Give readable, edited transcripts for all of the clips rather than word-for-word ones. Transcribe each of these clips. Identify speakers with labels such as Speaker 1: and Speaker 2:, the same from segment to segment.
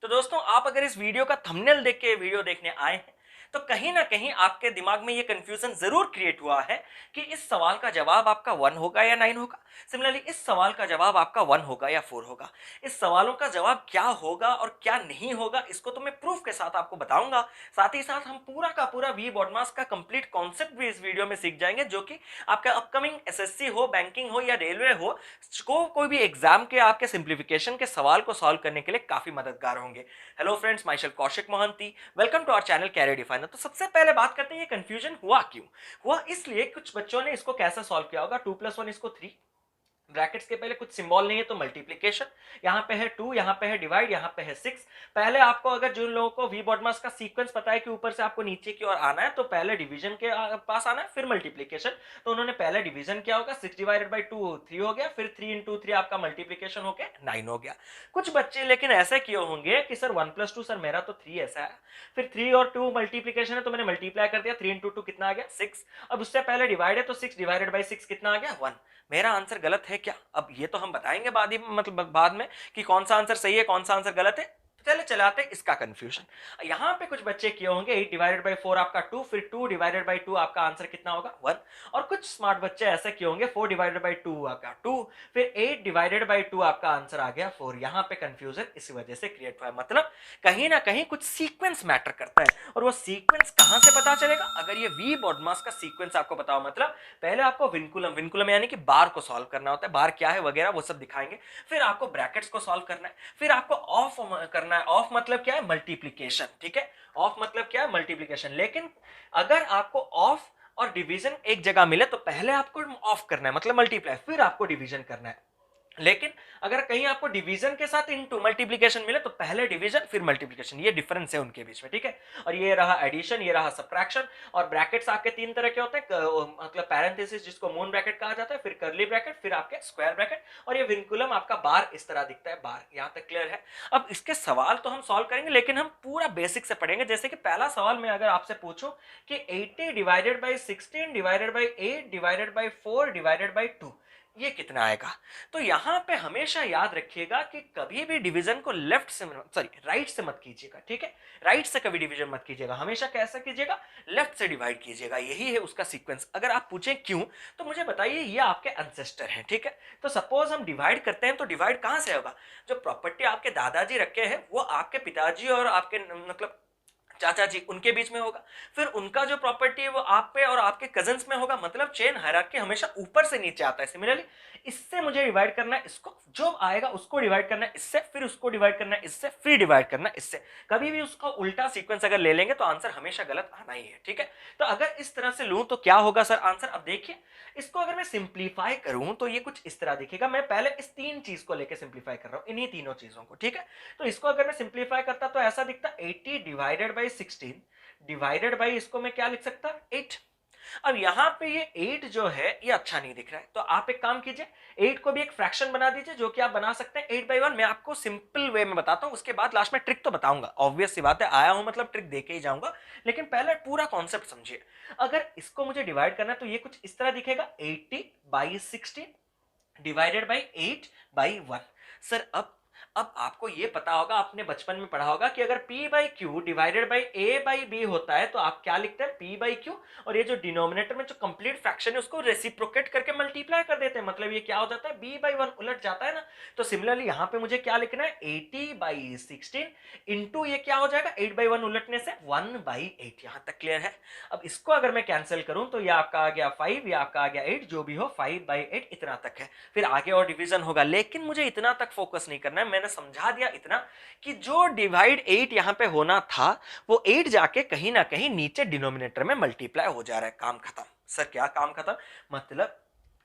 Speaker 1: तो दोस्तों आप अगर इस वीडियो का थंबनेल देख के वीडियो देखने आए हैं तो कहीं ना कहीं आपके दिमाग में ये कंफ्यूजन जरूर क्रिएट हुआ है कि इस सवाल का जवाब आपका 1 होगा या 9 होगा। सिमिलरली इस सवाल का जवाब आपका 1 होगा या 4 होगा। इस सवालों का जवाब क्या होगा और क्या नहीं होगा इसको तो मैं प्रूफ के साथ आपको बताऊंगा। साथ ही साथ हम पूरा का पूरा वी बॉडमास का कंप्लीट कॉन्सेप्ट भी इस वीडियो में सीख जाएंगे, जो कि आपका अपकमिंग एसएससी हो, बैंकिंग हो या रेलवे हो, कोई भी एग्जाम के आपके सिंप्लीफिकेशन के सवाल को सॉल्व करने के लिए काफी मददगार होंगे। Hello friends, my self Kaushik Mohanty, welcome to our channel Career Definer. तो सबसे पहले बात करते हैं ये कंफ्यूजन हुआ क्यों। हुआ इसलिए कुछ बच्चों ने इसको कैसे सॉल्व किया होगा, 2+1 इसको 3, ब्रैकेट्स के पहले कुछ सिंबल नहीं है तो मल्टीप्लीकेशन, यहाँ पे है 2, यहाँ पे है डिवाइड, यहाँ पे है 6। पहले आपको अगर जिन लोगों को वी बॉडमास का सीक्वेंस पता है कि ऊपर से आपको नीचे की ओर आना है तो पहले डिवीजन के पास आना है फिर मल्टीप्लीकेशन, तो उन्होंने पहले डिवीजन किया होगा। 6 डिवाइडेड बाई 2 3 हो गया, फिर 3 इंटू 3 आपका मल्टीप्लीकेशन हो गया 9 हो गया। कुछ बच्चे लेकिन ऐसे किए होंगे कि सर 1+2, सर मेरा तो 3 ऐसा है, फिर 3 और 2 मल्टीप्लीकेशन है तो मैंने मल्टीप्लाई कर दिया, 3 इंटू 2 कितना आ गया 6। अब उससे पहले डिवाइड है तो 6 डिवाइडेड बाई 6 कितना आ गया 1। मेरा आंसर गलत है क्या? अब ये तो हम बताएंगे बाद ही, मतलब बाद में, कि कौन सा आंसर सही है कौन सा आंसर गलत है। चले चलाते इसका कंफ्यूजन। यहां पे कुछ बच्चे किए होंगे 8 डिवाइडेड बाई 4 आपका 2, फिर 2 डिवाइडेड बाई 2 आपका आंसर कितना होगा 1। और कुछ स्मार्ट बच्चे ऐसे किए होंगे 4 डिवाइडेड बाई 2 आपका 2, फिर 8 डिवाइडेड बाई 2 आपका आंसर आ गया 4। यहां पे कंफ्यूजन इसी वजह से क्रिएट हुआ है, मतलब कहीं ना कहीं कुछ सीक्वेंस मैटर करता है। और वो सीक्वेंस कहां से पता चलेगा? अगर ये वी बॉडमास का सीक्वेंस आपको पता हो, मतलब पहले आपको विनकुलम यानी कि बार को सॉल्व करना होता है, बार क्या है वगैरह वो सब दिखाएंगे, फिर आपको ब्रैकेट्स को सॉल्व करना है, फिर आपको ऑफ करना है। ऑफ मतलब क्या है? मल्टीप्लीकेशन, ठीक है। ऑफ मतलब क्या है? मल्टीप्लीकेशन। लेकिन अगर आपको ऑफ और डिवीजन एक जगह मिले तो पहले आपको ऑफ करना है मतलब मल्टीप्लाई, फिर आपको डिवीजन करना है। लेकिन अगर कहीं आपको डिवीजन के साथ इनटू मल्टीप्लिकेशन मिले तो पहले डिवीजन फिर मल्टीप्लिकेशन, ये डिफरेंस है उनके बीच में, ठीक है। और ये रहा एडिशन, ये रहा सबट्रैक्शन। और ब्रैकेट्स आपके तीन तरह के होते हैं, मतलब पैरेंथेसिस जिसको मून ब्रैकेट कहा जाता है, फिर कर्ली ब्रैकेट, फिर आपके स्क्वायर ब्रैकेट, और ये विनकुलम आपका बार इस तरह दिखता है, बार। यहां तक क्लियर है? अब इसके सवाल तो हम सॉल्व करेंगे लेकिन हम पूरा बेसिक से पढ़ेंगे। जैसे कि पहला सवाल में अगर आपसे पूछूं कि 80 divided by 16 divided by 8 divided by 4 divided by 2 ये कितना आएगा? तो यहां पे हमेशा याद रखिएगा कि कभी भी डिवीजन को लेफ्ट से, सॉरी राइट से मत कीजिएगा, ठीक है। राइट से कभी डिवीजन मत कीजिएगा, हमेशा कैसा कीजिएगा? लेफ्ट से डिवाइड कीजिएगा। यही है उसका सीक्वेंस। अगर आप पूछें क्यों तो मुझे बताइए, ये आपके एंसेस्टर हैं, ठीक है। तो सपोज हम डिवाइड करते हैं तो डिवाइड कहां से होगा? जो प्रॉपर्टी आपके दादाजी रखे हैं वो आपके पिताजी और आपके मतलब चाचा जी उनके बीच में होगा, फिर उनका जो प्रॉपर्टी है वो आप पे और आपके कजन्स में होगा। मतलब चेन हायरार्की हमेशा ऊपर से नीचे आता है। सिमिलरली इससे मुझे डिवाइड करना है, इसको जो आएगा उसको डिवाइड करना है इससे, फिर उसको डिवाइड करना है इससे, फिर डिवाइड करना है इससे। कभी भी उसका उल्टा सीक्वेंस अगर ले लेंगे तो आंसर हमेशा गलत आना ही है, ठीक है। तो अगर इस तरह से लूं तो क्या होगा सर आंसर? अब देखिए, इसको अगर मैं सिंप्लीफाई करूं तो ये कुछ इस तरह दिखेगा। मैं पहले इस तीन चीज को लेकर सिंप्लीफाई कर रहा हूं, इन्हीं तीनों चीजों को, ठीक है। तो इसको अगर मैं सिंप्लीफाई करता तो ऐसा दिखता 80 डिवाइडेड बाई 16 डिवाइडेड बाई, इसको मैं क्या लिख सकता 8। अब यहां पे ये 8 जो है ये अच्छा नहीं दिख रहा है, तो आप एक काम कीजिए, 8 को भी एक फ्रैक्शन बना दीजिए, जो कि आप बना सकते हैं 8/1। मैं आपको सिंपल वे में बताता हूं, उसके बाद लास्ट में ट्रिक तो बताऊंगा। ऑब्वियस सी बात है, आया हूं मतलब ट्रिक देके ही जाऊंगा, लेकिन पहले पूरा कॉन्सेप्ट समझिए। अगर इसको मुझे डिवाइड करना है तो ये कुछ इस तरह दिखेगा, 80/16 डिवाइडेड बाई 8/1। सर अब आपको ये पता होगा, आपने बचपन में पढ़ा होगा कि अगर p by Q divided by a by b होता है तो आप क्या लिखते हैं? p बाई क्यू, और ये जो डिनोमिनेटर में जो कंप्लीट फ्रैक्शन है उसको रेसिप्रोकेट करके मल्टीप्लाई कर देते हैं, मतलब ये क्या हो जाता है? b/1 उलट जाता है ना। तो सिमिलरली यहाँ पे मुझे क्या लिखना है? 80/16 इंटू ये क्या हो जाएगा? 8/1 उलटने से 1/8। यहां तक क्लियर है? अब इसको अगर मैं कैंसिल करूं तो ये आपका आ गया 5, ये आपका आ गया 8, जो भी हो 5/8 इतना तक है। फिर आगे और डिवीजन होगा, लेकिन मुझे इतना तक फोकस नहीं करना है। मैंने समझा दिया इतना कि जो डिवाइड 8 यहां पे होना था वो 8 जाके कहीं ना कहीं नीचे डिनोमिनेटर में मल्टीप्लाई हो जा रहा है। काम खत्म। सर क्या काम खत्म? मतलब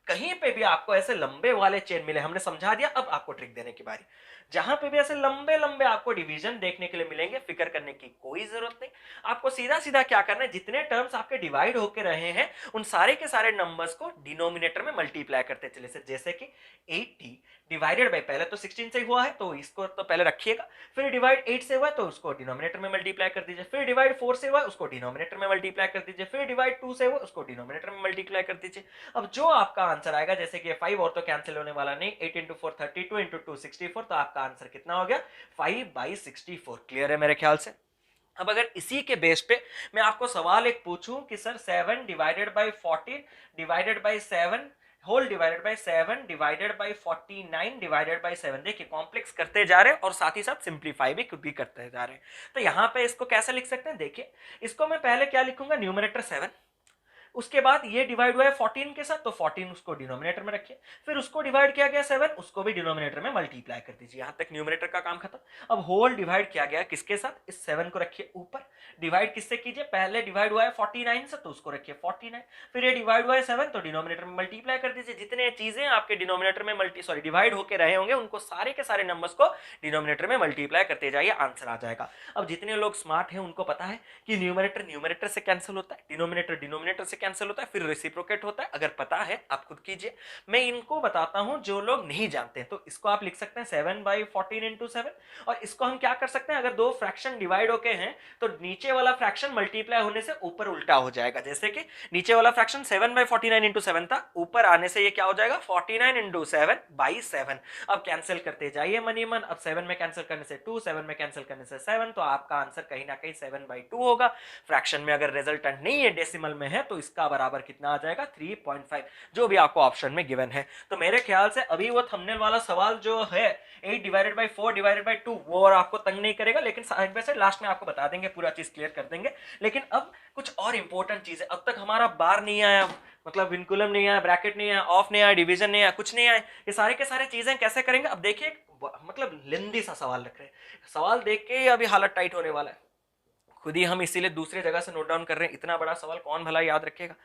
Speaker 1: कहीं पे भी आपको ऐसे लंबे वाले चेन मिले, हमने समझा दिया, अब आपको ट्रिक देने की बारी। जहां पे भी ऐसे लंबे लंबे आपको डिवीजन देखने के लिए मिलेंगे, फिक्र करने की कोई जरूरत नहीं। आपको सीधा सीधा क्या करना है, जितने टर्म्स आपके डिवाइड होकर रहे हैं उन सारे के सारे नंबर्स को डिनोमिनेटर में मल्टीप्लाई करते चले से। जैसे कि 80 डिवाइडेड बाई, पहले तो 16 से हुआ है तो इसको तो पहले रखिएगा, फिर डिवाइड 8 से हुआ है तो उसको डिनोमिनेटर में मल्टीप्लाई कर दीजिए, फिर डिवाइड 4 से हुआ है उसको डिनोमिनेटर में मल्टीप्लाई कर दीजिए, फिर डिवाइड 2 से हुआ उसको डिनोमिनेटर में मल्टीप्लाई कर दीजिए। अब जो आपका आंसर आएगा, जैसे कि 5 और तो कैंसिल होने वाला नहीं, 8 इंटू 4 32 इंटू 2 64, तो आपका आपका आंसर कितना हो गया 5/64। क्लियर है मेरे ख्याल से। अब अगर इसी के बेस पे मैं आपको सवाल एक पूछूं कि sir 7 divided by 14 divided by 7 whole divided by 7 divided by 49 divided by 7, देखिए कॉम्प्लेक्स करते जा रहे हैं और साथ ही साथ सिंप्लीफाई भी करते जा रहे हैं। तो यहां पे इसको कैसे लिख सकते हैं, देखिए इसको मैं पहले क्या लिखूंगा, न्यूमरेटर 7, उसके बाद ये डिवाइड हुआ है 14 के साथ, तो 14 उसको डिनोमिनेटर में रखिए, फिर उसको डिवाइड किया गया 7, उसको भी डिनोमिनेटर में मल्टीप्लाई कर दीजिए। यहां तक न्यूमरेटर का काम खत्म। अब होल डिवाइड किया गया किसके साथ, इस 7 को रखिए ऊपर, डिवाइड किससे कीजिए, पहले डिवाइड हुआ है 49 से, तो उसको रखिए 49, फिर ये डिवाइड हुआ है 7, तो डिनोमिनेटर में मल्टीप्लाई कर दीजिए। जितने चीजें आपके डिनोमिनेटर में डिवाइड होकर रहे होंगे उनको सारे के सारे नंबर्स को डिनोमिनेटर में मल्टीप्लाई करते जाइए, आंसर आ जाएगा। अब जितने लोग स्मार्ट हैं उनको पता है कि न्यूमरेटर न्यूमरेटर से कैंसिल होता है, डिनोमिनेटर डिनोमिनेटर से कैंसिल होता है, फिर रेसिप्रोकेट होता है। अगर पता है आप खुद कीजिए, मैं इनको बताता हूं जो लोग नहीं जानते। तो इसको आप लिख सकते हैं 7/14 इंटू 7, और इसको हम क्या कर सकते हैं, अगर दो फ्रैक्शन डिवाइड होके हैं तो नीचे वाला फ्रैक्शन मल्टीप्लाई होने से ऊपर उल्टा हो जाएगा। जैसे कि नीचे वाला फ्रैक्शन 7/49 इंटू 7 था, ऊपर आने से ये क्या हो जाएगा 49 इंटू 7/7। अब कैंसिल करते जाइए मनी मन। अब 7 में कैंसिल करने से 2, 7 में कैंसिल करने से 7, तो आपका आंसर कहीं ना कहीं 7/2 होगा। फ्रैक्शन में अगर रिजल्टेंट नहीं है, डेसिमल में है, तो इसका बराबर कितना आ जाएगा 3.5, जो भी आपको ऑप्शन में गिवन है। तो मेरे ख्याल से अभी वो थंबनेल वाला सवाल जो है 8 डिवाइडेड बाई 4 डिवाइडेड बाई 2, वो और आपको तंग नहीं करेगा, लेकिन साइड बाय साइड लास्ट में आपको बता देंगे, पूरा चीज क्लियर कर देंगे। लेकिन अब कुछ और इंपॉर्टेंट चीज है। अब तक हमारा बार नहीं आया, मतलब विनकुलम नहीं आया, ब्रैकेट नहीं आया, ऑफ नहीं आया, डिवीजन नहीं आया, कुछ नहीं आया, ये सारे के सारे चीजें कैसे करेंगे। अब देखिए मतलब लेंदी सा सवाल रख रहे हैं, सवाल देख के अभी हालत टाइट होने वाला है। खुद ही हम इसीलिए दूसरी जगह से नोट डाउन कर रहे हैं, इतना बड़ा सवाल कौन भला याद रखेगा।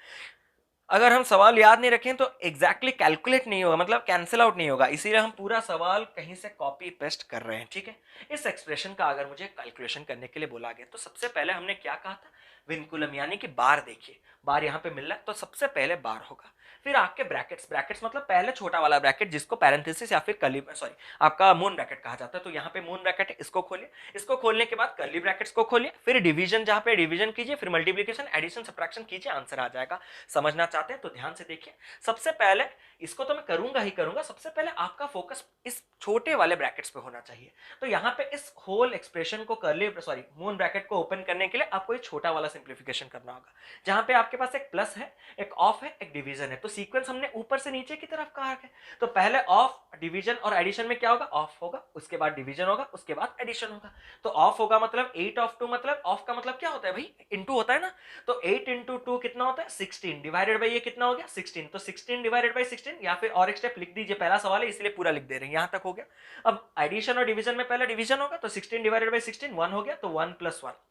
Speaker 1: अगर हम सवाल याद नहीं रखें तो एग्जैक्टली कैलकुलेट नहीं होगा, मतलब कैंसिल आउट नहीं होगा, इसीलिए हम पूरा सवाल कहीं से कॉपी पेस्ट कर रहे हैं। ठीक है, इस एक्सप्रेशन का अगर मुझे कैलकुलेशन करने के लिए बोला गया तो सबसे पहले हमने क्या कहा था, विनकुलम यानी कि बार। देखिए बार यहाँ पे मिल रहा है तो सबसे पहले बार होगा, फिर आपके ब्रैकेट्स, ब्रैकेट्स मतलब पहले छोटा वाला ब्रैकेट जिसको पैरेंथेसिस या फिर कर्ली सॉरी आपका मून ब्रैकेट कहा जाता है, तो यहाँ पे मून ब्रैकेट है, इसको खोलिए, इसको खोलने के बाद कर्ली ब्रैकेट्स को खोलिए, फिर डिवीजन, जहाँ पे डिवीजन कीजिए, फिर मल्टीप्लिकेशन एडिशन सब्ट्रैक्शन कीजिए, आंसर आ जाएगा। समझना चाहते हैं तो ध्यान से देखिए। सबसे पहले इसको तो मैं करूंगा ही करूंगा, सबसे पहले आपका फोकस इस छोटे वाले ब्रैकेट्स पे होना चाहिए। तो यहाँ पे इस होल एक्सप्रेशन को कर्ली सॉरी मून ब्रैकेट को ओपन करने के लिए आपको ये छोटा वाला सिंप्लीफिकेशन करना होगा, जहां पे आपके पास एक प्लस है, एक ऑफ है, एक डिवीजन है। तो सीक्वेंस हमने ऊपर से नीचे की तरफ कहा है, तो पहले ऑफ, डिवीजन और एडिशन में क्या होगा, ऑफ होगा, उसके बाद डिवीजन होगा, उसके बाद एडिशन होगा। तो ऑफ होगा मतलब 8 ऑफ 2, मतलब ऑफ का मतलब क्या होता है भाई, इंटू होता है ना। तो 8 इंटू 2 कितना होता है 16, डिवाइडेड बाई ये कितना हो गया 16, तो 16 डिवाइडेड बाई 16, या फिर और एक स्टेप लिख दीजिए, पहला सवाल है इसलिए पूरा लिख दे रहे हैं, यहां तक हो गया। अब एडिशन और डिवीजन में पहले डिवीजन होगा, तो 16 डिवाइडेड बाई 16 1 हो गया, तो 1 + 1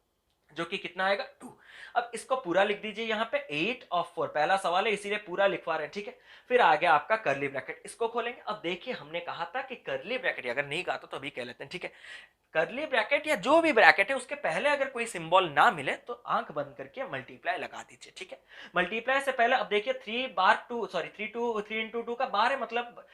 Speaker 1: जो कि कितना आएगा 2। अब इसको पूरा लिख दीजिए, यहाँ पे 8 ऑफ 4, पहला सवाल है इसीलिए पूरा लिखवा रहे हैं। ठीक है, फिर आ गया आपका कर्ली ब्रैकेट, इसको खोलेंगे। अब देखिए हमने कहा था कि कर्ली ब्रैकेट, अगर नहीं कहा तो अभी कह लेते हैं। ठीक है, कर्ली ब्रैकेट या जो भी ब्रैकेट है उसके पहले अगर कोई सिंबल ना मिले तो आंख बंद करके मल्टीप्लाई लगा दीजिए। ठीक है, मल्टीप्लाई से पहले अब देखिए 3 इंटू 2 का बार है, मतलब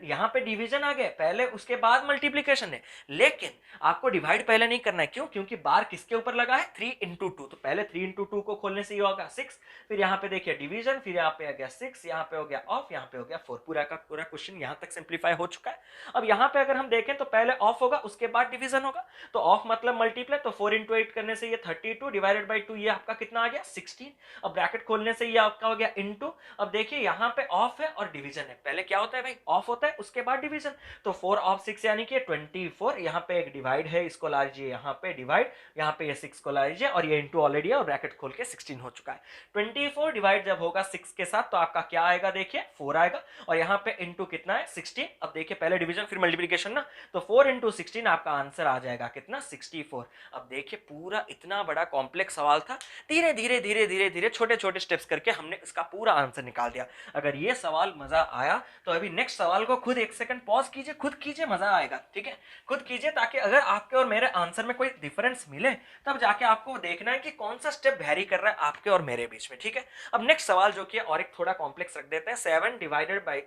Speaker 1: यहाँ पे डिवीजन आ गया पहले, उसके बाद मल्टीप्लीकेशन है, लेकिन आपको डिवाइड पहले नहीं करना है। क्यों, क्योंकि बार किसके ऊपर लगा है 3 इंटू 2, तो पहले 3 इंटू 2 को खोलने से ये होगा 6, फिर यहाँ पे देखिए डिवीजन, फिर यहाँ पे आ गया 6, यहाँ पे हो गया ऑफ, यहाँ पे हो गया 4, पूरा का पूरा क्वेश्चन यहाँ तक सिंप्लीफाई हो चुका है। अब यहाँ पे अगर हम देखें तो पहले ऑफ होगा, उसके बाद डिवीजन होगा, तो ऑफ मतलब मल्टीप्लाई, तो 4 इंटू 8 करने से ये 32 डिवाइडेड बाई 2, ये आपका कितना आ गया 16। अब ब्रैकेट खोलने से ये आपका हो गया इंटू। अब देखिए यहाँ पे ऑफ है और डिवीजन है, पहले क्या होता है भाई ऑफ होता है उसके बाद डिवीजन, तो 4 ऑफ 6 यानी कि 24, यहाँ पे एक डिवाइड है, इसको ला लीजिए यहाँ पे डिवाइड, यहाँ पे ये 6 को ला लीजिए और ये इंटू ऑलरेडी है और ब्रैकेट खोल के 16 हो चुका है। 24 डिवाइड जब होगा 6 के साथ तो आपका क्या आएगा, देखिए 4 आएगा, और यहाँ पे इंटू कितना है 16। अब देखिए पहले डिवीजन फिर मल्टीप्लिकेशन ना, तो 4 इंटू 16 आपका आंसर आ जाएगा कितना 64। अब देखिए पूरा इतना बड़ा कॉम्प्लेक्स सवाल था, धीरे धीरे धीरे धीरे धीरे छोटे छोटे स्टेप्स करके हमने इसका पूरा आंसर निकाल दिया। अगर ये सवाल मजा आया तो अभी नेक्स्ट सवाल को खुद एक सेकंड पॉज कीजिए, खुद कीजिए, मजा आएगा। ठीक है, खुद कीजिए, ताकि अगर आपके और मेरे आंसर में कोई डिफरेंस मिले तब जाके आपको देखना है कि कौन सा स्टेप वेरी कर रहा है आपके और मेरे बीच में। ठीक है, अब नेक्स्ट सवाल जो कि और एक थोड़ा कॉम्प्लेक्स रख देते हैं, 7 डिवाइडेड बाई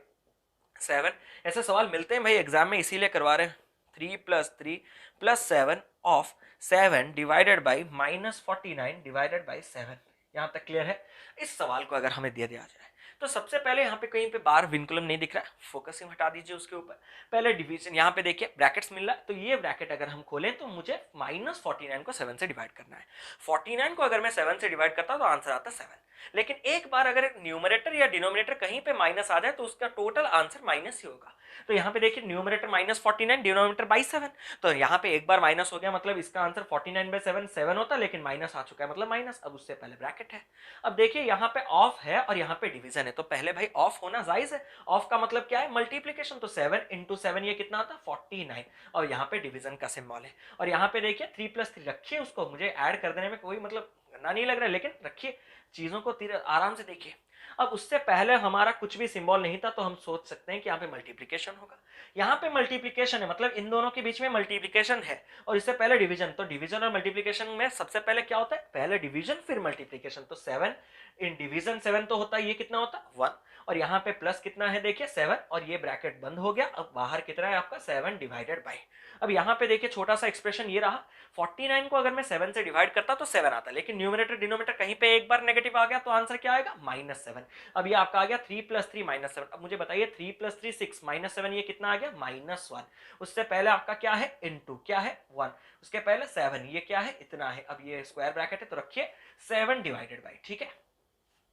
Speaker 1: 7। ऐसे सवाल मिलते हैं भाई एग्जाम में, इसीलिए करवा रहे हैं। 3 + 3 + 7 of 7 divided by -49 divided by 7। यहां तक क्लियर है। इस सवाल को अगर हमें दे दिया जाए तो सबसे पहले यहाँ पे कहीं पे बार विनकुलम नहीं दिख रहा है, फोकसिंग हटा दीजिए उसके ऊपर। पहले डिवीजन यहाँ पे देखिए ब्रैकेट्स मिल रहा है, तो ये ब्रैकेट अगर हम खोलें तो मुझे -49 को 7 से डिवाइड करना है। 49 को अगर मैं 7 से डिवाइड करता हूँ तो आंसर आता है 7। लेकिन एक बार अगर न्यूमरेटर या डिनोमिनेटर कहीं पे माइनस आ जाए तो उसका टोटल आंसर माइनस ही होगा। तो यहाँ पे देखिए न्यूमरेटर -49, डिनोमिनेटर बाई 7, तो यहाँ पे एक बार माइनस हो गया, मतलब इसका आंसर 49/7 7 होता, लेकिन माइनस आ चुका है मतलब माइनस। अब उससे पहले ब्रैकेट है। अब देखिए यहाँ पे ऑफ है और यहाँ पे डिवीजन है, तो पहले भाई ऑफ होना जायज है। ऑफ का मतलब क्या है? मल्टीप्लीकेशन। तो 7 × 7 ये कितना आता है? 49। और यहाँ पे डिवीजन का सिंबल है। और यहाँ पे देखिए 3+3 रखिए, उसको मुझे ऐड कर देने में कोई मतलब गंदा नहीं लग रहा है, लेकिन रखिए चीजों को आराम से देखिए। अब उससे पहले हमारा कुछ भी सिंबल नहीं था, तो हम सोच सकते हैं कि यहाँ पे मल्टीप्लिकेशन होगा। यहाँ पे मल्टीप्लिकेशन है, मतलब इन दोनों के बीच में मल्टीप्लिकेशन है, और इससे पहले डिवीजन। तो डिवीजन और मल्टीप्लिकेशन में सबसे पहले क्या होता है? पहले डिवीजन फिर मल्टीप्लिकेशन। तो 7 इन डिवीजन 7 तो होता है, ये कितना होता है? 1। और यहाँ पे प्लस कितना है? देखिए 7, और ये ब्रैकेट बंद हो गया। अब बाहर कितना है आपका? 7 डिवाइडेड बाई। अब यहाँ पे देखिए छोटा सा एक्सप्रेशन ये रहा, 49 को अगर मैं 7 से डिवाइड करता तो 7 आता, लेकिन न्यूमरेटर डिनोमिनेटर कहीं पे एक बार नेगेटिव आ गया, तो आंसर क्या आएगा? -7। अब ये आपका आ गया 3+3 -7। अब मुझे बताइए 3+3 6 -7 ये कितना आ गया? -1। उससे पहले आपका क्या है? इनटू क्या है? 1। उसके पहले 7, ये क्या है? इतना है। अब ये स्क्वायर ब्रैकेट है, तो रखिए 7 डिवाइडेड बाई, ठीक है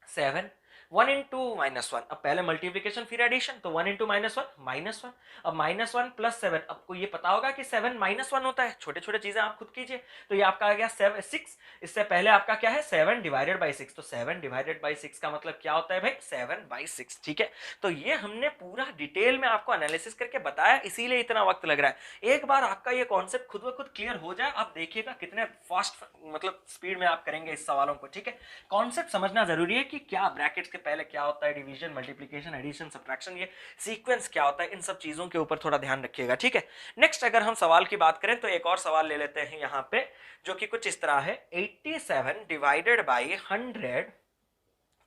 Speaker 1: 7। 1 × -1, अब पहले मल्टीप्लिकेशन फिर एडिशन, तो 1 × -1 -1। अब -1 + 7, आपको ये पता होगा कि 7 -1 होता है। छोटे छोटे चीजें आप खुद कीजिए। तो ये आपका आ गया 6। इससे पहले आपका क्या है? 7 डिवाइडेड बाई 6। तो 7 डिवाइडेड बाई 6 का मतलब क्या होता है भाई? 7/6, ठीक है। तो ये हमने पूरा डिटेल में आपको एनालिसिस करके बताया, इसीलिए इतना वक्त लग रहा है। एक बार आपका ये कॉन्सेप्ट खुद ब खुद क्लियर हो जाए, आप देखिएगा कितने फास्ट मतलब स्पीड में आप करेंगे इस सवालों को, ठीक है। कॉन्सेप्ट समझना जरूरी है कि क्या ब्रैकेट्स के पहले क्या होता है, डिवीजन, मल्टीप्लिकेशन, एडिशन, सब्ट्रैक्शन, ये सीक्वेंस क्या होता है, इन सब चीजों के ऊपर थोड़ा ध्यान रखिएगा, ठीक है। नेक्स्ट अगर हम सवाल की बात करें तो एक और सवाल ले लेते हैं यहाँ पे, जो कि कुछ इस तरह है। 87 divided by 100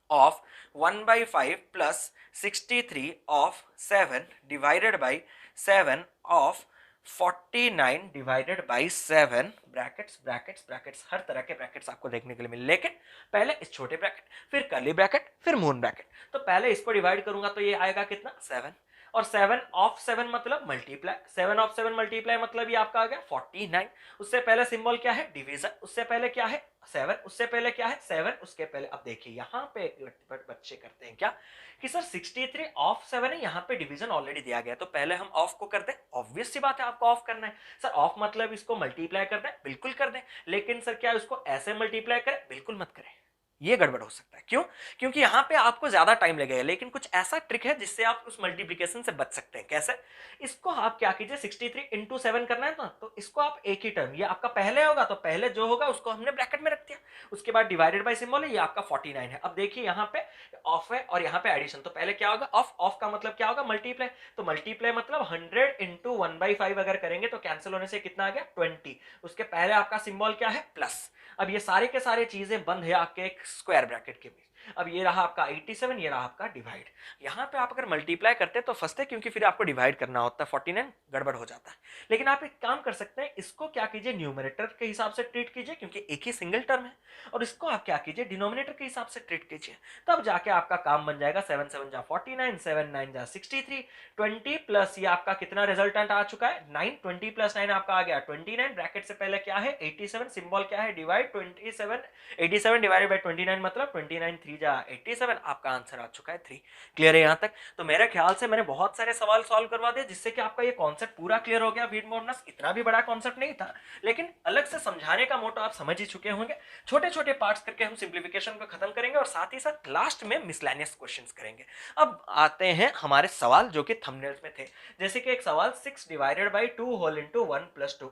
Speaker 1: of 1/5 plus 63 of 7 divided by 7 of 49 divided by 7, brackets brackets brackets, हर तरह के ब्रैकेट्स आपको देखने के लिए मिले, लेकिन पहले इस छोटे ब्रैकेट, फिर कर्ली ब्रैकेट, फिर मून ब्रैकेट। तो पहले इसको डिवाइड करूंगा तो ये आएगा कितना? 7। और 7 of 7 मतलब मल्टीप्लाई, 7 of 7 मल्टीप्लाई मतलब ये आपका आ गया 49। उससे पहले सिंबल क्या है? डिवीजन। उससे पहले क्या है? 7। उससे पहले क्या है? 7। उसके पहले, अब देखिए यहाँ पे बच्चे करते हैं क्या कि सर 63 ऑफ 7 है, यहाँ पे डिवीजन ऑलरेडी दिया गया, तो पहले हम ऑफ को कर दें। ऑब्वियस सी बात है, आपको ऑफ करना है। सर ऑफ मतलब इसको मल्टीप्लाई कर दें, बिल्कुल कर दें, लेकिन सर क्या इसको ऐसे मल्टीप्लाई करें? बिल्कुल मत करें, ये गड़बड़ हो सकता है। क्यों? क्योंकि यहाँ पे आपको ज्यादा टाइम लगेगा, लेकिन कुछ ऐसा ट्रिक है जिससे आप उस मल्टीप्लिकेशन से बच सकते हैं। कैसे? इसको आप क्या कीजिए, 63 × 7 करना है ना, तो इसको आप एक ही टर्म, ये आपका पहले होगा तो पहले जो होगा उसको हमने ब्रैकेट में रख दिया, उसके बाद डिवाइडेड बाय सिंबल है, ये आपका 49 है। अब देखिए यहाँ पे ऑफ है और यहाँ पे एडिशन, तो पहले क्या होगा? ऑफ। ऑफ का मतलब क्या होगा? मल्टीप्लाई। तो मल्टीप्लाई मतलब 100 × 1/5 अगर करेंगे तो कैंसिल होने से कितना आ गया? 20। उसके पहले आपका सिंबल क्या है? प्लस। अब ये सारे के सारे चीजें बंद है आपके एक स्क्वायर ब्रैकेट के बीच। अब ये रहा आपका 87, ये रहा आपका डिवाइड। यहाँ पे आप अगर मल्टीप्लाई करते हैं तो फंसते, क्योंकि फिर आपको डिवाइड करना होता है, 49 गड़बड़ हो जाता है। लेकिन आप एक काम कर सकते हैं, इसको क्या कीजिए, न्यूमरेटर के हिसाब से ट्रीट कीजिए, क्योंकि एक ही सिंगल टर्म है, और इसको आप क्या कीजिए, डिनोमिनेटर के हिसाब से ट्रीट कीजिए। तब जाके आपका काम बन जाएगा। 7 7 जा 49, 7 9 जा 63, 20 प्लस ये आपका कितना रिजल्टेंट आ चुका है? 9। 20 + 9 आपका आ गया 29। ब्रैकेट से पहले क्या है? 87, सिंबल क्या है? डिवाइड। 87 डिवाइडेड बाय 29 मतलब 29 3 जा 87, आपका आंसर आ चुका है 3। क्लियर है यहाँ तक? तो मेरे ख्याल से मैंने बहुत सारे सवाल सॉल्व करवा दिए, जिससे कि आपका ये कॉन्सेप्ट पूरा क्लियर हो गया। वीट मोडनस इतना भी बड़ा कॉन्सेप्ट नहीं था, लेकिन अलग से समझाने का मोटो आप समझ ही चुके होंगे। छोटे छोटे पार्ट्स करके हम सिंप्लीफिकेशन को खत्म करेंगे, और साथ ही साथ लास्ट में मिसलेनियस क्वेश्चंस करेंगे। अब आते हैं हमारे सवाल जो कि थंबनेल्स में थे, जैसे कि एक सवाल 6 डिवाइडेड बाई 2 होल इंटू 1 + 2।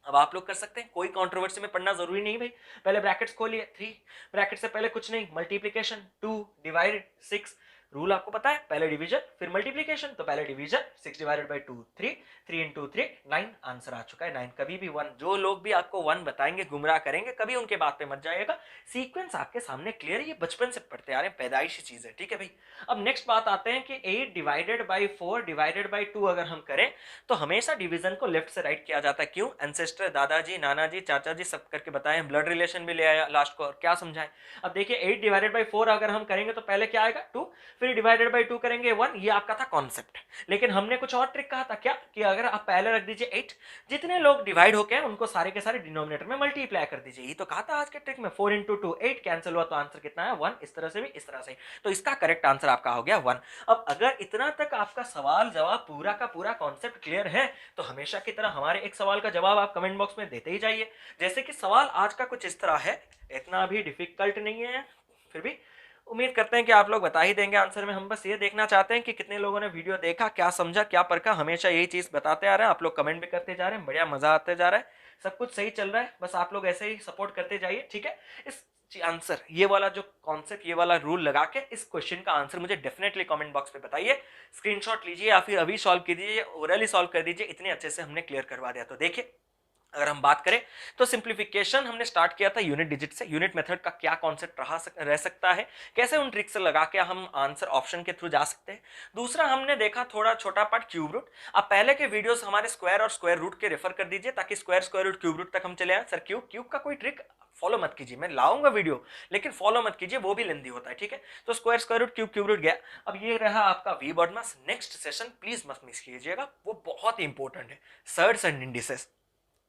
Speaker 1: अब आप लोग कर सकते हैं, कोई कंट्रोवर्सी में पढ़ना जरूरी नहीं भाई। पहले ब्रैकेट्स खोलिए, 3 ब्रैकेट से पहले कुछ नहीं, मल्टीप्लिकेशन 2 डिवाइड 6 रूल आपको पता है, पहले डिवीजन फिर मल्टीप्लीकेशन, तो पहले division 6 divided by 2 3, 3 into 3 9, answer आ चुका है 9। कभी भी 1, जो लोग भी आपको 1 बताएंगे गुमराह करेंगे, कभी उनके बात पे मत जाइएगा, सीक्वेंस आपके सामने क्लियर है, ये बचपन से पढ़ते आ रहे हैं, पैदाइशी चीज है, ठीक है भाई। अब नेक्स्ट बात आते हैं कि 8 डिवाइडेड बाई 4 डिवाइडेड बाई 2 अगर हम करें तो हमेशा डिवीजन को लेफ्ट से राइट किया जाता है, क्यों? एंसेस्टर, दादाजी, नाना जी, चाचा जी सब करके बताए, ब्लड रिलेशन भी ले आया लास्ट को, और क्या समझाएं। अब देखिए 8 डिवाइडेड बाई 4 अगर हम करेंगे तो पहले क्या आएगा 2, फिर डिवाइडेड बाई 2 करेंगे 1, ये आपका था कॉन्सेप्ट। लेकिन हमने कुछ और ट्रिक कहा था, क्या कि अगर आप पहले रख दीजिए 8, जितने लोग डिवाइड होके हैं उनको सारे के सारे डिनोमिनेटर में मल्टीप्लाई कर दीजिए, ये तो कहा था आज के ट्रिक में। 4 इंटू 2 8 कैंसिल हुआ तो आंसर कितना है 1, इस तरह से भी इस तरह से, तो इसका करेक्ट आंसर आपका हो गया 1। अब अगर इतना तक आपका सवाल जवाब पूरा का पूरा कॉन्सेप्ट क्लियर है तो हमेशा की तरह हमारे एक सवाल का जवाब आप कमेंट बॉक्स में देते ही जाइए। जैसे कि सवाल आज का कुछ इस तरह है, इतना भी डिफिकल्ट नहीं है, फिर भी उम्मीद करते हैं कि आप लोग बता ही देंगे आंसर में। हम बस ये देखना चाहते हैं कि कितने लोगों ने वीडियो देखा, क्या समझा, क्या परखा, हमेशा यही चीज बताते आ रहे हैं, आप लोग कमेंट भी करते जा रहे हैं, बढ़िया मजा आते जा रहा है, सब कुछ सही चल रहा है, बस आप लोग ऐसे ही सपोर्ट करते जाइए, ठीक है। इस आंसर, ये वाला जो कॉन्सेप्ट, ये वाला रूल लगा के इस क्वेश्चन का आंसर मुझे डेफिनेटली कमेंट बॉक्स पे बताइए, स्क्रीनशॉट लीजिए या फिर अभी सॉल्व कीजिए, ओरली सॉल्व कर दीजिए, इतने अच्छे से हमने क्लियर करवा दिया। तो देखिए अगर हम बात करें तो सिंप्लीफिकेशन हमने स्टार्ट किया था यूनिट डिजिट से, यूनिट मेथड का क्या कॉन्सेप्ट रह सकता है, कैसे उन ट्रिक्स लगा के हम आंसर ऑप्शन के थ्रू जा सकते हैं। दूसरा हमने देखा थोड़ा छोटा पार्ट क्यूब रूट। आप पहले के वीडियोस हमारे स्क्वायर और स्क्वायर रूट के रेफर कर दीजिए ताकि स्क्वायर रूट क्यूब रूट तक हम चले आए। सर क्यूब का कोई ट्रिक फॉलो मत कीजिए, मैं लाऊंगा वीडियो लेकिन फॉलो मत कीजिए, वो भी लेंदी होता है, ठीक है। तो स्क्वायर रूट क्यूब रूट गया। अब ये रहा आपका V BODMAS. Next session please मत मिस कीजिएगा, वो बहुत ही इंपॉर्टेंट है, सर्ड्स एंड इंडिसेस,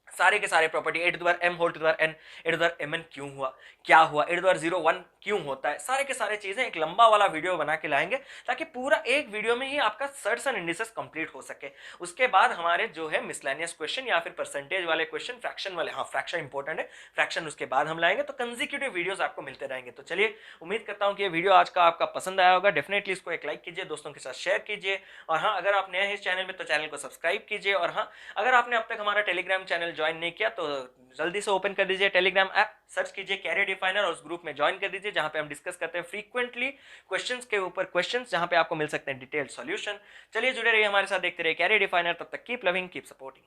Speaker 1: सारे के सारे property, a to the power m whole to the power n, a to the power mn क्यों हुआ, क्या हुआ, ए टू द पावर 0 1 क्यों होता है, सारे के सारे चीजें एक लंबा वाला वीडियो बना के लाएंगे ताकि पूरा एक वीडियो में ही आपका सर्ट्स एंड इंडिसेस कंप्लीट हो सके। उसके बाद हमारे जो है मिसलेनियस क्वेश्चन या फिर परसेंटेज वाले क्वेश्चन, फ्रैक्शन वाले, हाँ फ्रैक्शन इंपॉर्टेंट है, फ्रैक्शन उसके बाद हम लाएंगे, तो कंसेक्यूटिव वीडियोस आपको मिलते रहेंगे। तो चलिए उम्मीद करता हूँ कि ये वीडियो आज का आपका पसंद आया होगा, डेफिनेटली इसको एक लाइक कीजिए, दोस्तों के साथ शेयर कीजिए, और हाँ अगर आप नए हैं इस चैनल में तो चैनल को सब्सक्राइब कीजिए, और हाँ अगर आपने अब तक हमारा टेलीग्राम चैनल ज्वाइन नहीं किया तो जल्दी से ओपन कर दीजिए टेलीग्राम ऐप, सर्च कीजिए कैरियर डिफाइनर और उस ग्रुप में ज्वाइन कर दीजिए जहां पे हम डिस्कस करते हैं फ्रीक्वेंटली क्वेश्चंस के ऊपर क्वेश्चंस, जहां पे आपको मिल सकते हैं डिटेल्ड सॉल्यूशन। चलिए जुड़े रहिए हमारे साथ, देखते रहिए कैरियर डिफाइनर, तब तक कीप लविंग कीप सपोर्टिंग।